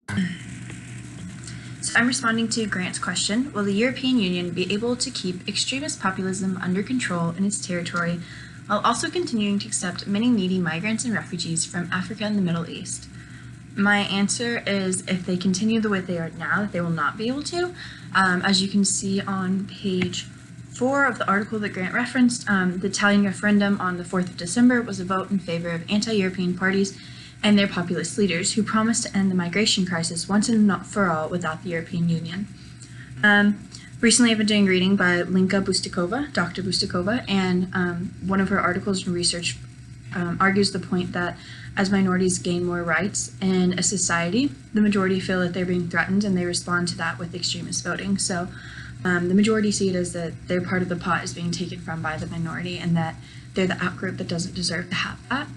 So I'm responding to Grant's question, will the European Union be able to keep extremist populism under control in its territory while also continuing to accept many needy migrants and refugees from Africa and the Middle East? My answer is if they continue the way they are now, that they will not be able to. As you can see on page 4 of the article that Grant referenced, the Italian referendum on the 4th of December was a vote in favor of anti-European parties and their populist leaders who promised to end the migration crisis once and for all without the European Union. Recently, I've been doing reading by Linka Bustikova, Dr. Bustikova, and one of her articles and research argues the point that as minorities gain more rights in a society, the majority feel that they're being threatened and they respond to that with extremist voting. So the majority see it as that their part of the pot is being taken from by the minority and that they're the outgroup that doesn't deserve to have that.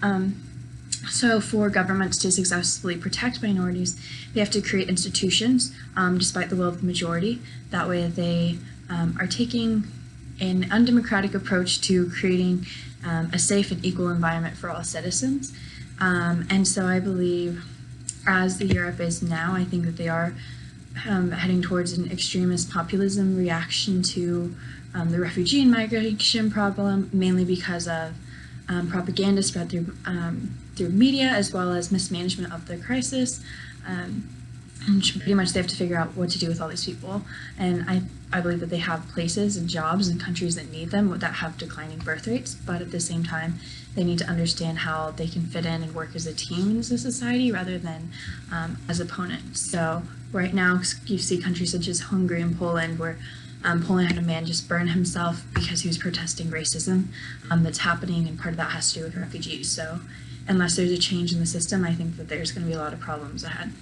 So for governments to successfully protect minorities, they have to create institutions despite the will of the majority. That way they are taking an undemocratic approach to creating a safe and equal environment for all citizens. And so I believe as the Europe is now, I think that they are heading towards an extremist populism reaction to the refugee and migration problem, mainly because of propaganda spread through media as well as mismanagement of the crisis. And pretty much they have to figure out what to do with all these people. And I believe that they have places and jobs in countries that need them that have declining birth rates, but at the same time, they need to understand how they can fit in and work as a team as a society rather than as opponents. So right now, you see countries such as Hungary and Poland where Poland had a man just burn himself because he was protesting racism that's happening, and part of that has to do with refugees. So unless there's a change in the system, I think that there's going to be a lot of problems ahead.